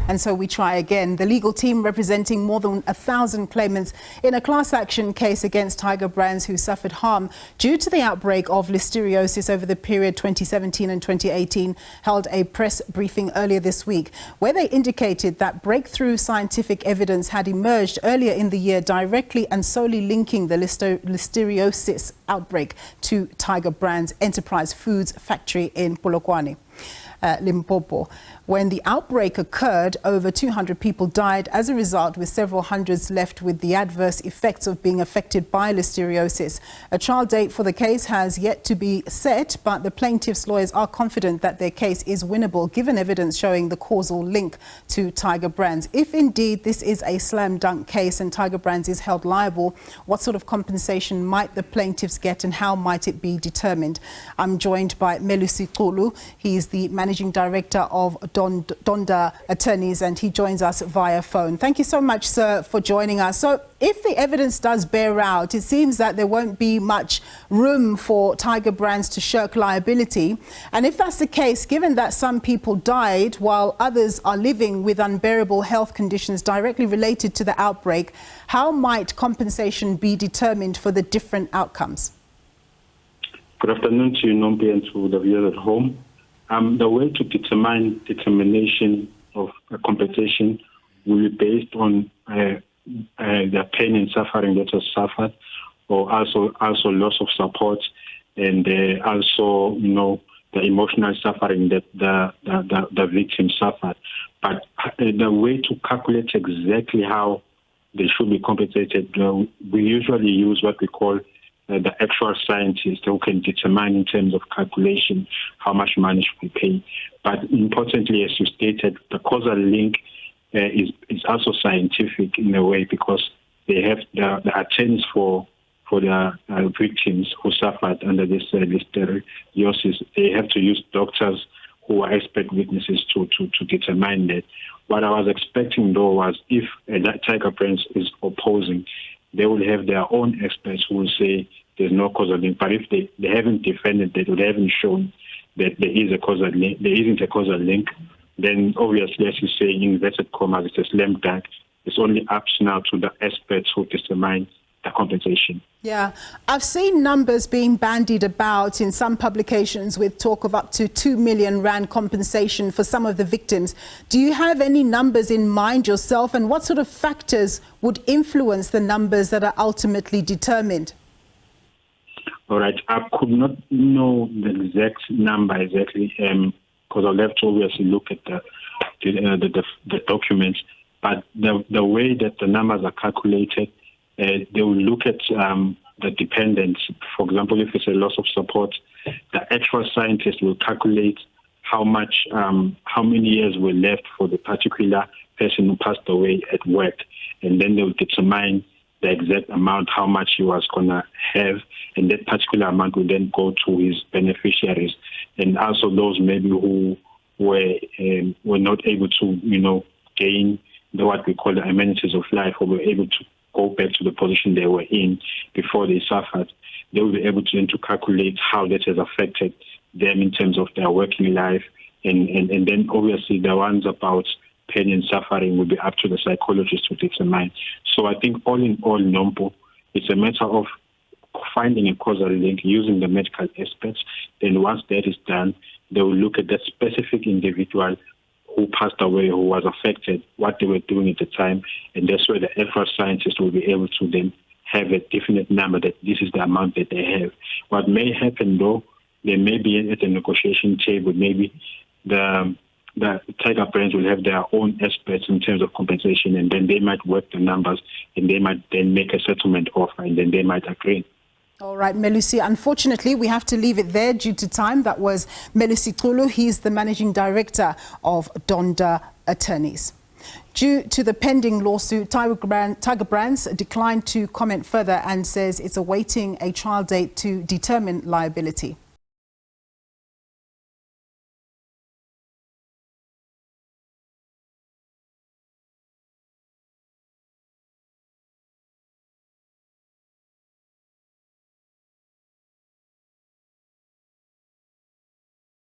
And so we try again. The legal team representing more than 1,000 claimants in a class action case against Tiger Brands who suffered harm due to the outbreak of listeriosis over the period 2017 and 2018 held a press briefing earlier this week, where they indicated that breakthrough scientific evidence had emerged earlier in the year directly and solely linking the listeriosis outbreak to Tiger Brands Enterprise Foods factory in Polokwane, Limpopo. When the outbreak occurred, over 200 people died as a result, with several hundreds left with the adverse effects of being affected by listeriosis. A trial date for the case has yet to be set, but the plaintiffs' lawyers are confident that their case is winnable, given evidence showing the causal link to Tiger Brands. If indeed this is a slam dunk case and Tiger Brands is held liable, what sort of compensation might the plaintiffs get and how might it be determined? I'm joined by Melusi Xulu. He's the managing director of Donda Attorneys, and he joins us via phone. Thank you so much, sir, for joining us. So if the evidence does bear out, it seems that there won't be much room for Tiger Brands to shirk liability. And if that's the case, given that some people died while others are living with unbearable health conditions directly related to the outbreak, how might compensation be determined for the different outcomes? Good afternoon to you, Nompi, and to the viewers at home. The way to determination of compensation will be based on the pain and suffering that was suffered, or also loss of support, and also, the emotional suffering that the victim suffered. But the way to calculate exactly how they should be compensated, we usually use what we call the actual scientists who can determine in terms of calculation how much money should be paid. But importantly, as you stated, the causal link is also scientific in a way, because they have the attorneys for the victims who suffered under this listeriosis. They have to use doctors who are expert witnesses to determine that. What I was expecting, though, was if that Tiger Brands is opposing, they will have their own experts who will say there's no causal link. But if they haven't defended that, or they haven't shown that there is a causal link, there isn't a causal link, then obviously, as you say, in inverted commas, it's a slam dunk. It's only up now to the experts who determine the compensation. Yeah, I've seen numbers being bandied about in some publications with talk of up to 2 million rand compensation for some of the victims. Do you have any numbers in mind yourself, and what sort of factors would influence the numbers that are ultimately determined? All right, I could not know the exact number because I'll have to obviously look at the documents. But the way that the numbers are calculated, they will look at the dependents. For example, if it's a loss of support, the actual scientist will calculate how many years were left for the particular person who passed away at work, and then they will determine the exact amount, how much he was going to have, and that particular amount will then go to his beneficiaries, and also those maybe who were not able to, gain what we call the amenities of life, or were able to go back to the position they were in before they suffered. They will be able to calculate how that has affected them in terms of their working life, and then obviously the ones about pain and suffering will be up to the psychologist to determine. So I think all in all, Nompo, it's a matter of finding a causal link using the medical experts. Then once that is done, they will look at that specific individual who passed away, who was affected, what they were doing at the time, and that's where the actual scientist will be able to then have a definite number that this is the amount that they have. What may happen, though, they may be at a negotiation table, maybe the Tiger Brands will have their own experts in terms of compensation, and then they might work the numbers, and they might then make a settlement offer, and then they might agree. All right, Melusi, unfortunately, we have to leave it there due to time. That was Melusi Xulu. He's the managing director of Donda Attorneys. Due to the pending lawsuit, Tiger Brands declined to comment further and says it's awaiting a trial date to determine liability.